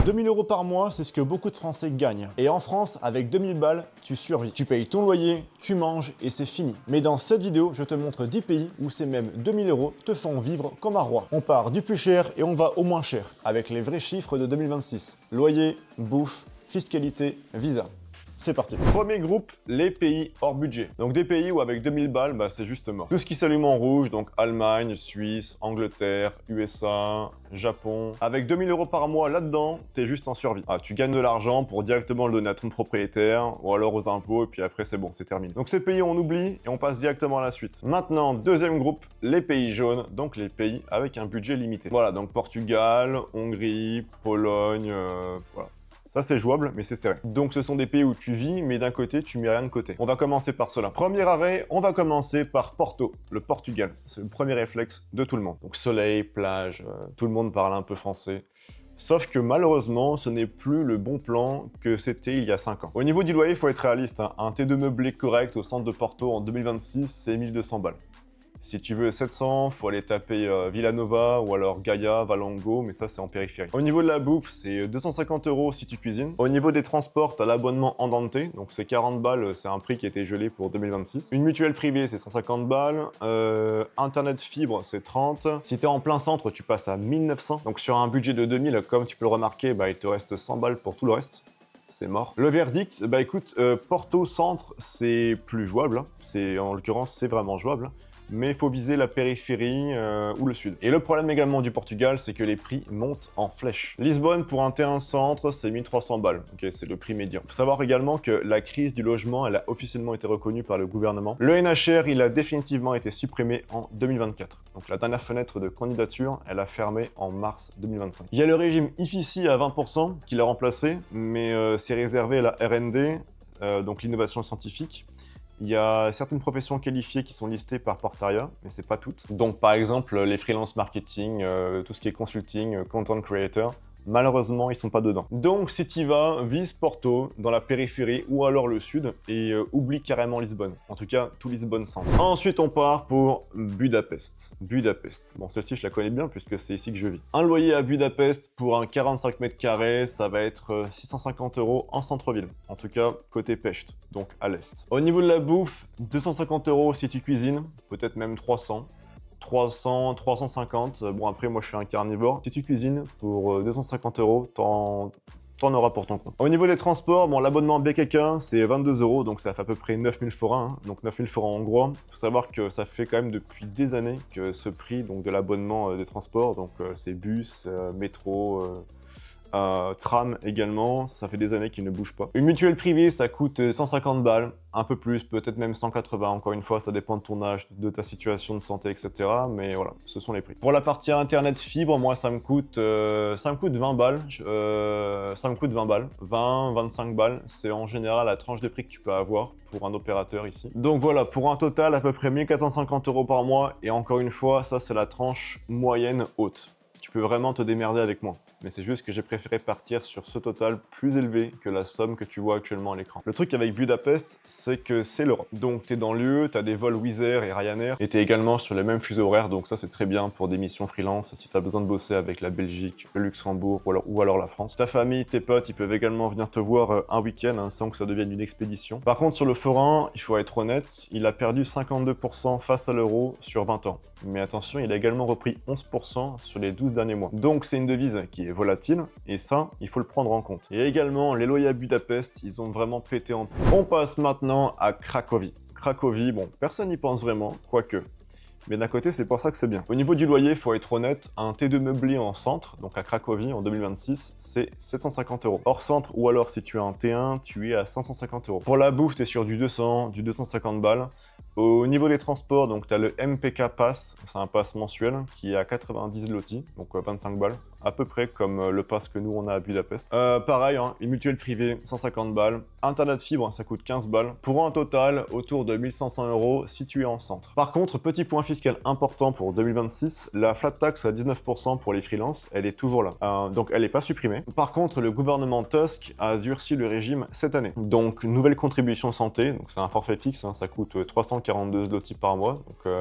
2000 € par mois, c'est ce que beaucoup de Français gagnent. Et en France, avec 2000 balles, tu survis. Tu payes ton loyer, tu manges et c'est fini. Mais dans cette vidéo, je te montre 10 pays où ces mêmes 2000 € te font vivre comme un roi. On part du plus cher et on va au moins cher, avec les vrais chiffres de 2026. Loyer, bouffe, fiscalité, visa. C'est parti. Premier groupe, les pays hors budget. Donc des pays où avec 2000 balles, c'est juste mort. Tout ce qui s'allume en rouge, donc Allemagne, Suisse, Angleterre, USA, Japon. Avec 2000 € par mois là-dedans, t'es juste en survie. Tu gagnes de l'argent pour directement le donner à ton propriétaire ou alors aux impôts et puis après c'est bon, c'est terminé. Donc ces pays on oublie et on passe directement à la suite. Maintenant, deuxième groupe, les pays jaunes, donc les pays avec un budget limité. Voilà, donc Portugal, Hongrie, Pologne, voilà. Ça, c'est jouable, mais c'est serré. Donc, ce sont des pays où tu vis, mais d'un côté, tu mets rien de côté. On va commencer par cela. Premier arrêt, on va commencer par Porto, le Portugal. C'est le premier réflexe de tout le monde. Donc, soleil, plage, tout le monde parle un peu français. Sauf que malheureusement, ce n'est plus le bon plan que c'était il y a 5 ans. Au niveau du loyer, il faut être réaliste. Un T2 meublé correct au centre de Porto en 2026, c'est 1200 balles. Si tu veux 700, faut aller taper Villanova ou alors Gaia, Valongo, mais ça c'est en périphérie. Au niveau de la bouffe, c'est 250 € si tu cuisines. Au niveau des transports, t'as l'abonnement Andante, donc c'est 40 balles, c'est un prix qui a été gelé pour 2026. Une mutuelle privée, c'est 150 balles. Internet fibre, c'est 30. Si t'es en plein centre, tu passes à 1900. Donc sur un budget de 2000, comme tu peux le remarquer, il te reste 100 balles pour tout le reste. C'est mort. Le verdict, écoute, Porto Centre, c'est plus jouable. En l'occurrence, c'est vraiment jouable. Mais il faut viser la périphérie ou le sud. Et le problème également du Portugal, c'est que les prix montent en flèche. Lisbonne, pour un terrain centre, c'est 1300 balles. Ok, c'est le prix médian. Il faut savoir également que la crise du logement, elle a officiellement été reconnue par le gouvernement. Le NHR, il a définitivement été supprimé en 2024. Donc la dernière fenêtre de candidature, elle a fermé en mars 2025. Il y a le régime IFICI à 20% qui l'a remplacé, mais c'est réservé à la R&D, donc l'innovation scientifique. Il y a certaines professions qualifiées qui sont listées par Portaria, mais c'est pas toutes. Donc par exemple, les freelance marketing, tout ce qui est consulting, content creator, malheureusement, ils sont pas dedans. Donc si tu vas, vise Porto, dans la périphérie ou alors le sud, et oublie carrément Lisbonne. En tout cas, tout Lisbonne centre. Ensuite, on part pour Budapest. Budapest. Bon, celle-ci, je la connais bien puisque c'est ici que je vis. Un loyer à Budapest pour un 45 mètres carrés, ça va être 650 € en centre-ville. En tout cas, côté Pest, donc à l'est. Au niveau de la bouffe, 250 € si tu cuisines, peut-être même 300. 300, 350. Bon, après, moi, je suis un carnivore. Si tu cuisines pour 250 €, t'en auras pour ton compte. Au niveau des transports, bon, l'abonnement BKK, c'est 22 €, donc ça fait à peu près 9000 forints, donc 9000 forints hongrois. Il faut savoir que ça fait quand même depuis des années que ce prix donc, de l'abonnement des transports, donc c'est bus, métro, tram également, ça fait des années qu'il ne bouge pas. Une mutuelle privée, ça coûte 150 balles, un peu plus, peut-être même 180, encore une fois, ça dépend de ton âge, de ta situation de santé, etc. Mais voilà, ce sont les prix. Pour la partie internet fibre, moi, ça me coûte 20 balles. Ça me coûte 20 balles. 20, 25 balles, c'est en général la tranche de prix que tu peux avoir pour un opérateur ici. Donc voilà, pour un total à peu près 1450 € par mois, et encore une fois, ça c'est la tranche moyenne haute. Tu peux vraiment te démerder avec moi. Mais c'est juste que j'ai préféré partir sur ce total plus élevé que la somme que tu vois actuellement à l'écran. Le truc avec Budapest, c'est que c'est l'Europe. Donc t'es dans l'UE, t'as des vols Wizz Air et Ryanair, et t'es également sur les mêmes fuseaux horaires, donc ça c'est très bien pour des missions freelance, si t'as besoin de bosser avec la Belgique, le Luxembourg ou alors la France. Ta famille, tes potes, ils peuvent également venir te voir un week-end, sans que ça devienne une expédition. Par contre sur le forain, il faut être honnête, il a perdu 52% face à l'euro sur 20 ans. Mais attention, il a également repris 11% sur les 12 derniers mois. Donc c'est une devise qui est volatile, et ça, il faut le prendre en compte. Et également, les loyers à Budapest, ils ont vraiment pété en prix. On passe maintenant à Cracovie. Cracovie, bon, personne n'y pense vraiment, quoique. Mais d'un côté, c'est pour ça que c'est bien. Au niveau du loyer, il faut être honnête, un T2 meublé en centre, donc à Cracovie en 2026, c'est 750 €. Hors centre, ou alors si tu as un T1, tu es à 550 €. Pour la bouffe, tu es sur du 200, du 250 balles. Au niveau des transports, donc tu as le MPK Pass, c'est un pass mensuel qui est à 90 zloty, donc 25 balles, à peu près comme le pass que nous on a à Budapest. Pareil, hein, une mutuelle privée, 150 balles. Internet fibre, ça coûte 15 balles. Pour un total autour de 1500 € si tu es en centre. Par contre, petit point fiscal important pour 2026, la flat tax à 19% pour les freelances, elle est toujours là. Donc elle n'est pas supprimée. Par contre, le gouvernement Tusk a durci le régime cette année. Donc nouvelle contribution santé, donc c'est un forfait fixe, hein, ça coûte 342 zloty par mois, donc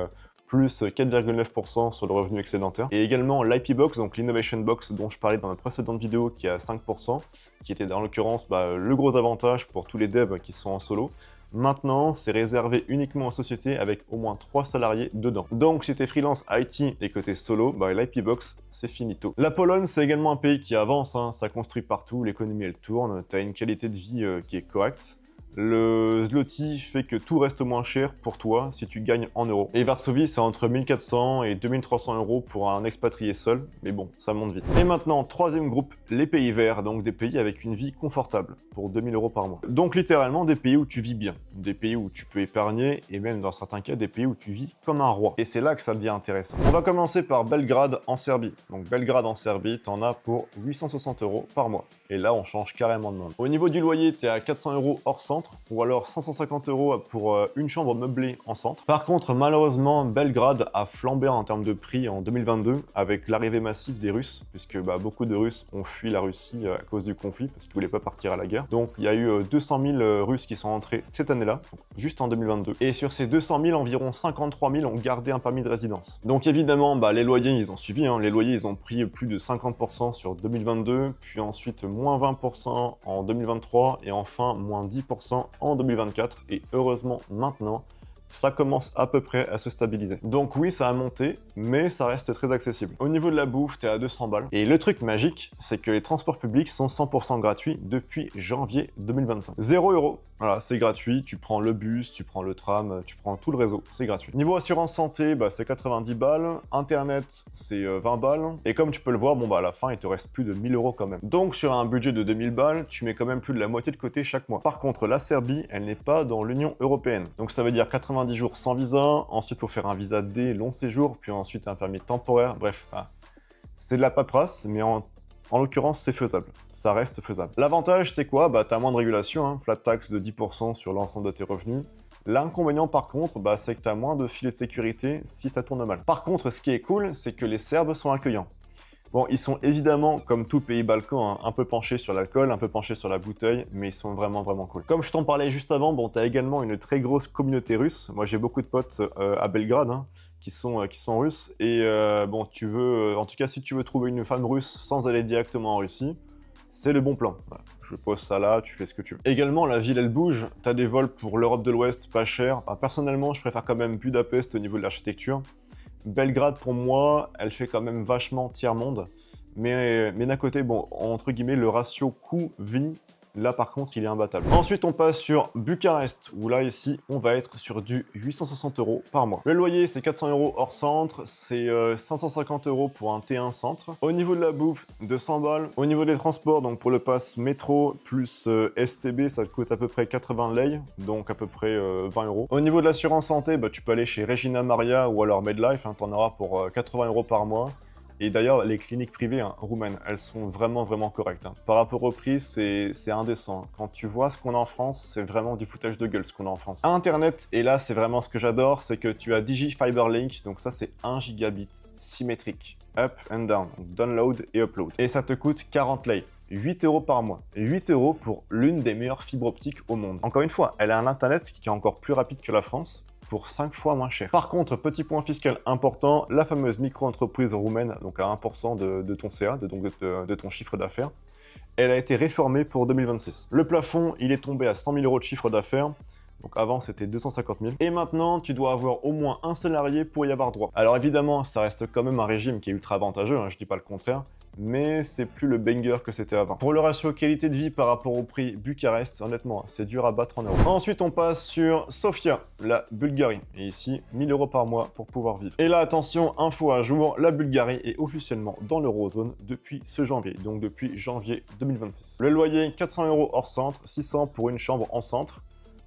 plus 4,9% sur le revenu excédentaire. Et également l'IP Box, donc l'Innovation Box dont je parlais dans la précédente vidéo, qui est à 5%, qui était en l'occurrence le gros avantage pour tous les devs qui sont en solo. Maintenant, c'est réservé uniquement aux sociétés avec au moins 3 salariés dedans. Donc, si t'es freelance IT et que t'es solo, l'IP Box, c'est finito. La Pologne, c'est également un pays qui avance, hein, ça construit partout, l'économie elle tourne, t'as une qualité de vie qui est correcte. Le zloty fait que tout reste moins cher pour toi si tu gagnes en euros. Et Varsovie, c'est entre 1400 et 2300 euros pour un expatrié seul, mais bon, ça monte vite. Et maintenant, troisième groupe, les pays verts, donc des pays avec une vie confortable, pour 2000 euros par mois. Donc littéralement des pays où tu vis bien, des pays où tu peux épargner, et même dans certains cas, des pays où tu vis comme un roi. Et c'est là que ça devient intéressant. On va commencer par Belgrade en Serbie. Donc Belgrade en Serbie, t'en as pour 860 euros par mois. Et là, on change carrément de monde. Au niveau du loyer, t'es à 400 euros hors centre, ou alors 550 euros pour une chambre meublée en centre. Par contre, malheureusement, Belgrade a flambé en termes de prix en 2022 avec l'arrivée massive des Russes, puisque beaucoup de Russes ont fui la Russie à cause du conflit, parce qu'ils voulaient pas partir à la guerre. Donc, il y a eu 200 000 Russes qui sont entrés cette année-là, juste en 2022. Et sur ces 200 000, environ 53 000 ont gardé un permis de résidence. Donc évidemment, les loyers, ils ont suivi. Hein. Les loyers, ils ont pris plus de 50% sur 2022, puis ensuite moins 20% en 2023, et enfin moins 10% en 2024, et heureusement maintenant, ça commence à peu près à se stabiliser. Donc oui, ça a monté, mais ça reste très accessible. Au niveau de la bouffe, t'es à 200 balles. Et le truc magique, c'est que les transports publics sont 100% gratuits depuis janvier 2025. 0 €. Voilà, c'est gratuit, tu prends le bus, tu prends le tram, tu prends tout le réseau, c'est gratuit. Niveau assurance santé, c'est 90 balles. Internet, c'est 20 balles. Et comme tu peux le voir, à la fin, il te reste plus de 1000 € quand même. Donc sur un budget de 2000 balles, tu mets quand même plus de la moitié de côté chaque mois. Par contre, la Serbie, elle n'est pas dans l'Union européenne. Donc ça veut dire 90 jours sans visa, ensuite il faut faire un visa D long séjour, puis ensuite un permis temporaire, bref, c'est de la paperasse, mais en l'occurrence c'est faisable, ça reste faisable. L'avantage c'est quoi? T'as moins de régulation, hein, flat tax de 10% sur l'ensemble de tes revenus. L'inconvénient par contre, c'est que t'as moins de filets de sécurité si ça tourne mal. Par contre, ce qui est cool, c'est que les Serbes sont accueillants. Bon, ils sont évidemment, comme tout pays balkan, un peu penchés sur l'alcool, un peu penchés sur la bouteille, mais ils sont vraiment, vraiment cool. Comme je t'en parlais juste avant, t'as également une très grosse communauté russe. Moi, j'ai beaucoup de potes à Belgrade qui sont russes. Et tu veux, en tout cas, si tu veux trouver une femme russe sans aller directement en Russie, c'est le bon plan. Voilà. Je pose ça là, tu fais ce que tu veux. Également, la ville, elle bouge. T'as des vols pour l'Europe de l'Ouest, pas cher. Personnellement, je préfère quand même Budapest au niveau de l'architecture. Belgrade, pour moi, elle fait quand même vachement tiers-monde. Mais d'un côté, entre guillemets, le ratio coût-vie, là par contre, il est imbattable. Ensuite, on passe sur Bucarest, où là, ici, on va être sur du 860 € par mois. Le loyer, c'est 400 € hors centre, c'est 550 € pour un T1 centre. Au niveau de la bouffe, 200 balles. Au niveau des transports, donc pour le pass métro plus STB, ça te coûte à peu près 80 lei, donc à peu près 20 €. Au niveau de l'assurance santé, tu peux aller chez Regina Maria ou alors MedLife, t'en auras pour 80 € par mois. Et d'ailleurs, les cliniques privées roumaines, elles sont vraiment, vraiment correctes. Par rapport au prix, c'est indécent. Quand tu vois ce qu'on a en France, c'est vraiment du foutage de gueule ce qu'on a en France. Internet, et là, c'est vraiment ce que j'adore, c'est que tu as Digi Fiber Link, donc ça, c'est 1 gigabit symétrique, up and down, donc download et upload. Et ça te coûte 40 lei. 8 € par mois. 8 € pour l'une des meilleures fibres optiques au monde. Encore une fois, elle a un internet qui est encore plus rapide que la France, pour 5 fois moins cher. Par contre, petit point fiscal important, la fameuse micro-entreprise roumaine, donc à 1% de ton CA, de ton chiffre d'affaires, elle a été réformée pour 2026. Le plafond, il est tombé à 100 000 € de chiffre d'affaires. Donc avant, c'était 250 000. Et maintenant, tu dois avoir au moins un salarié pour y avoir droit. Alors évidemment, ça reste quand même un régime qui est ultra avantageux, je dis pas le contraire, mais c'est plus le banger que c'était avant. Pour le ratio qualité de vie par rapport au prix Bucarest, honnêtement, c'est dur à battre en euros. Ensuite, on passe sur Sofia, la Bulgarie. Et ici, 1000 € par mois pour pouvoir vivre. Et là, attention, info à jour, la Bulgarie est officiellement dans l'eurozone depuis ce janvier, donc depuis janvier 2026. Le loyer, 400 € hors centre, 600 pour une chambre en centre.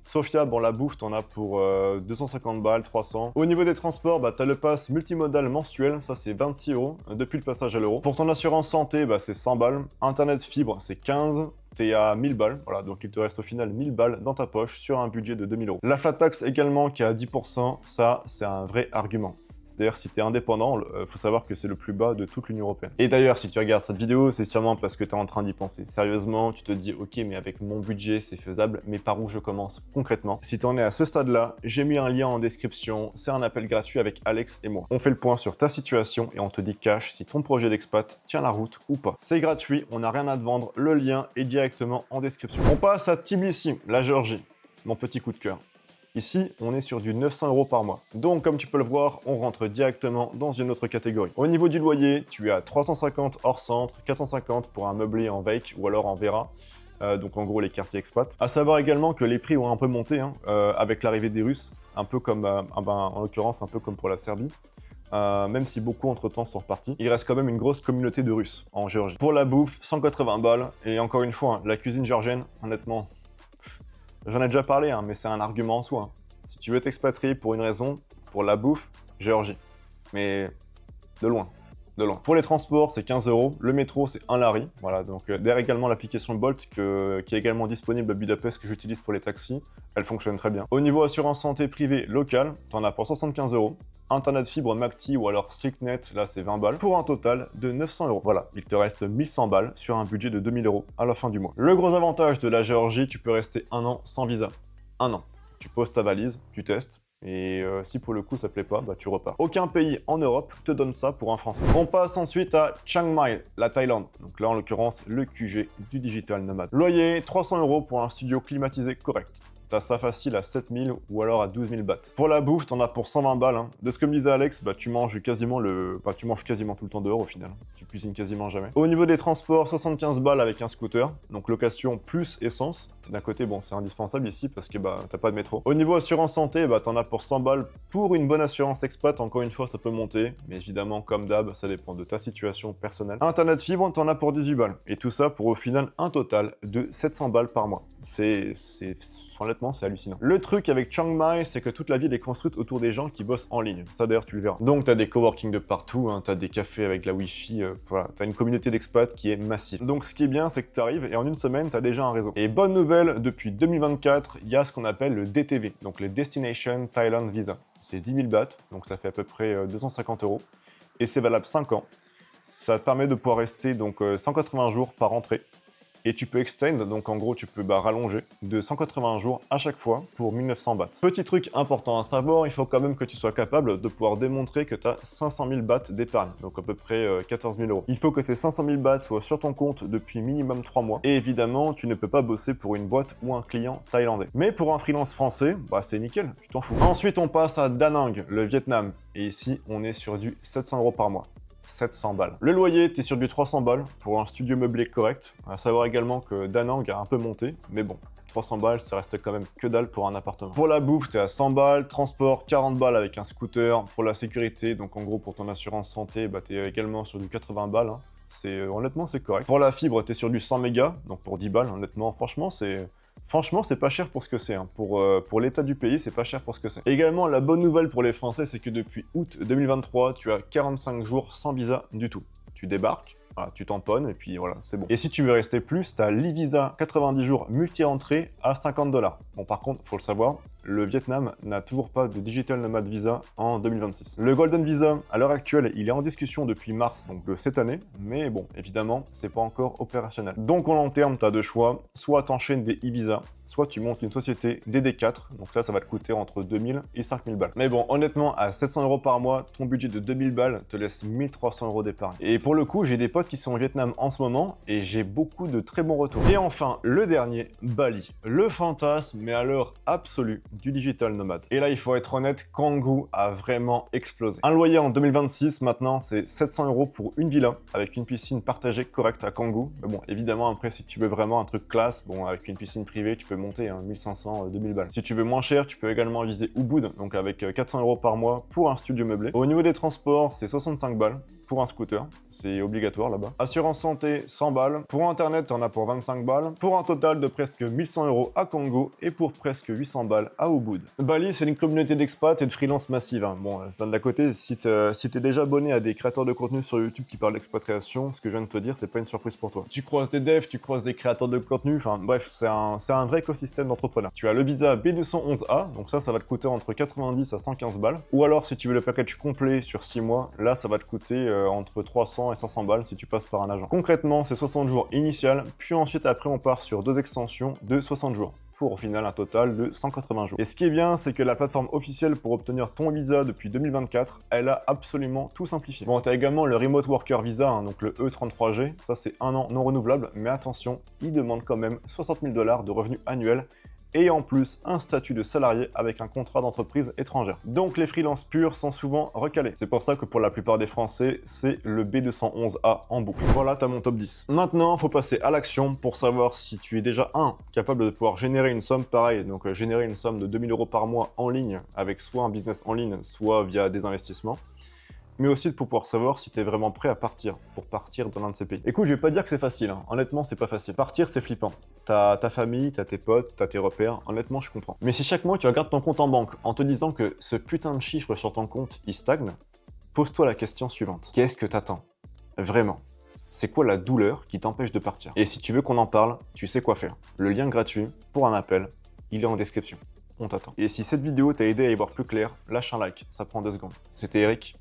Sofia, la bouffe, t'en as pour 250 balles, 300. Au niveau des transports, t'as le pass multimodal mensuel, ça c'est 26 € depuis le passage à l'euro. Pour ton assurance santé, c'est 100 balles. Internet fibre, c'est 15. T'es à 1000 balles, voilà, donc il te reste au final 1000 balles dans ta poche sur un budget de 2000 €. La flat tax également qui est à 10%, ça c'est un vrai argument. C'est-à-dire, si tu es indépendant, faut savoir que c'est le plus bas de toute l'Union européenne. Et d'ailleurs, si tu regardes cette vidéo, c'est sûrement parce que tu es en train d'y penser. Sérieusement, tu te dis, ok, mais avec mon budget, c'est faisable, mais par où je commence concrètement? Si tu en es à ce stade-là, j'ai mis un lien en description. C'est un appel gratuit avec Alex et moi. On fait le point sur ta situation et on te dit cash si ton projet d'expat tient la route ou pas. C'est gratuit, on n'a rien à te vendre. Le lien est directement en description. On passe à Tbilissi, la Géorgie. Mon petit coup de cœur. Ici, on est sur du 900 € par mois. Donc, comme tu peux le voir, on rentre directement dans une autre catégorie. Au niveau du loyer, tu es à 350 hors centre, 450 pour un meublé en Veik ou alors en Vera. Donc, en gros, les quartiers expat. À savoir également que les prix ont un peu monté avec l'arrivée des Russes, un peu comme, en l'occurrence, un peu comme pour la Serbie. Même si beaucoup entre-temps sont repartis, il reste quand même une grosse communauté de Russes en Géorgie. Pour la bouffe, 180 balles. Et encore une fois, la cuisine géorgienne, honnêtement... J'en ai déjà parlé, mais c'est un argument en soi. Si tu veux t'expatrier pour une raison, pour la bouffe, Géorgie. Mais de loin, de loin. Pour les transports, c'est 15 €. Le métro, c'est 1 lari. Voilà, donc derrière également l'application Bolt qui est également disponible à Budapest que j'utilise pour les taxis. Elle fonctionne très bien. Au niveau assurance santé privée locale, t'en as pour 75 €. Internet fibre Macti ou alors StrictNet, là c'est 20 balles, pour un total de 900 €. Voilà, il te reste 1100 balles sur un budget de 2000 € à la fin du mois. Le gros avantage de la Géorgie, tu peux rester 1 an sans visa. 1 an. Tu poses ta valise, tu testes, et si pour le coup ça te plaît pas, bah tu repars. Aucun pays en Europe te donne ça pour un Français. On passe ensuite à Chiang Mai, la Thaïlande. Donc là en l'occurrence, le QG du digital nomade. Loyer, 300 € pour un studio climatisé correct. T'as ça facile à 7000 ou alors à 12 000 bahts. Pour la bouffe, t'en as pour 120 balles. De ce que me disait Alex, tu manges quasiment tout le temps dehors au final. Tu cuisines quasiment jamais. Au niveau des transports, 75 balles avec un scooter. Donc location plus essence. D'un côté, bon, c'est indispensable ici parce que t'as pas de métro. Au niveau assurance santé, t'en as pour 100 balles pour une bonne assurance expat. Encore une fois, ça peut monter. Mais évidemment, comme d'hab, ça dépend de ta situation personnelle. Internet fibre, t'en as pour 18 balles. Et tout ça pour au final un total de 700 balles par mois. Honnêtement, c'est hallucinant. Le truc avec Chiang Mai, c'est que toute la ville est construite autour des gens qui bossent en ligne. Ça d'ailleurs, tu le verras. Donc, t'as des coworking de partout, t'as des cafés avec la Wi-Fi, voilà. T'as une communauté d'expats qui est massive. Donc, ce qui est bien, c'est que t'arrives et en une semaine, t'as déjà un réseau. Et bonne nouvelle, depuis 2024, il y a ce qu'on appelle le DTV, donc le Destination Thailand Visa. C'est 10 000 bahts, donc ça fait à peu près 250 €. Et c'est valable 5 ans. Ça te permet de pouvoir rester donc 180 jours par entrée. Et tu peux extend, donc en gros tu peux rallonger de 180 jours à chaque fois pour 1900 bahts. Petit truc important à savoir, il faut quand même que tu sois capable de pouvoir démontrer que tu as 500 000 bahts d'épargne, donc à peu près 14 000 €. Il faut que ces 500 000 bahts soient sur ton compte depuis minimum 3 mois. Et évidemment, tu ne peux pas bosser pour une boîte ou un client thaïlandais. Mais pour un freelance français, c'est nickel, tu t'en fous. Ensuite, on passe à Da Nang, le Vietnam. Et ici, on est sur du 700 € par mois. 700 balles. Le loyer, t'es sur du 300 balles pour un studio meublé correct. À savoir également que Da Nang a un peu monté, mais bon, 300 balles, ça reste quand même que dalle pour un appartement. Pour la bouffe, t'es à 100 balles, transport, 40 balles avec un scooter. Pour la sécurité, donc en gros pour ton assurance santé, t'es également sur du 80 balles. Honnêtement, c'est correct. Pour la fibre, t'es sur du 100 mégas, donc pour 10 balles, honnêtement, franchement, c'est pas cher pour ce que c'est. Pour l'état du pays, c'est pas cher pour ce que c'est. Également, la bonne nouvelle pour les Français, c'est que depuis août 2023, tu as 45 jours sans visa du tout. Tu débarques, voilà, tu tamponnes et puis voilà, c'est bon. Et si tu veux rester plus, tu as l'e-visa 90 jours multi-entrée à 50 $. Bon, par contre, faut le savoir, le Vietnam n'a toujours pas de Digital Nomad Visa en 2026. Le Golden Visa, à l'heure actuelle, il est en discussion depuis mars, donc de cette année, mais bon, évidemment, c'est pas encore opérationnel. Donc, en long terme, tu as deux choix, soit t'enchaînes des e-visas, soit tu montes une société DD4, donc là, ça va te coûter entre 2000 et 5000 balles. Mais bon, honnêtement, à 700 € par mois, ton budget de 2000 balles te laisse 1300 € d'épargne. Et pour le coup, j'ai des potes qui sont au Vietnam en ce moment, et j'ai beaucoup de très bons retours. Et enfin, le dernier, Bali. Le fantasme, mais à l'heure absolue, du digital nomade. Et là, il faut être honnête, Canggu a vraiment explosé. Un loyer en 2026, maintenant, c'est 700 € pour une villa, avec une piscine partagée correcte à Canggu. Mais bon, évidemment, après, si tu veux vraiment un truc classe, bon, avec une piscine privée, tu peux monter 1500, 2000 balles. Si tu veux moins cher, tu peux également viser Ubud, donc avec 400 € par mois pour un studio meublé. Au niveau des transports, c'est 65 balles. pour un scooter, c'est obligatoire là-bas. Assurance santé, 100 balles. Pour internet, t'en as pour 25 balles. Pour un total de presque 1100 € à Congo et pour presque 800 balles à Ubud. Bali, c'est une communauté d'expats et de freelance massive. Hein. Bon, ça de côté, si t'es déjà abonné à des créateurs de contenu sur YouTube qui parlent d'expatriation, ce que je viens de te dire, c'est pas une surprise pour toi. Tu croises des devs, tu croises des créateurs de contenu, enfin bref, c'est un vrai écosystème d'entrepreneurs. Tu as le visa B211A, donc ça va te coûter entre 90 à 115 balles. Ou alors, si tu veux le package complet sur 6 mois, là, ça va te coûter entre 300 et 500 balles si tu passes par un agent. Concrètement, c'est 60 jours initial, puis ensuite, après, on part sur 2 extensions de 60 jours. Pour au final un total de 180 jours. Et ce qui est bien, c'est que la plateforme officielle pour obtenir ton visa depuis 2024, elle a absolument tout simplifié. Bon, tu as également le Remote Worker Visa, hein, donc le E33G, ça c'est 1 an non renouvelable, mais attention, il demande quand même 60 000 $ de revenus annuels et en plus un statut de salarié avec un contrat d'entreprise étrangère. Donc les freelances purs sont souvent recalés. C'est pour ça que pour la plupart des Français, c'est le B211A en boucle. Voilà, t'as mon top 10. Maintenant, il faut passer à l'action pour savoir si tu es déjà capable de pouvoir générer une somme pareille, donc générer une somme de 2000 € par mois en ligne avec soit un business en ligne, soit via des investissements. Mais aussi pour pouvoir savoir si tu es vraiment prêt à partir, pour partir dans l'un de ces pays. Écoute, je vais pas dire que c'est facile, hein. Honnêtement, c'est pas facile. Partir, c'est flippant. T'as ta famille, t'as tes potes, t'as tes repères, honnêtement, je comprends. Mais si chaque mois, tu regardes ton compte en banque en te disant que ce putain de chiffre sur ton compte, il stagne, pose-toi la question suivante. Qu'est-ce que t'attends? Vraiment? C'est quoi la douleur qui t'empêche de partir? Et si tu veux qu'on en parle, tu sais quoi faire. Le lien gratuit pour un appel, il est en description. On t'attend. Et si cette vidéo t'a aidé à y voir plus clair, lâche un like, ça prend 2 secondes. C'était Eric.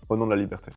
Au nom de la liberté.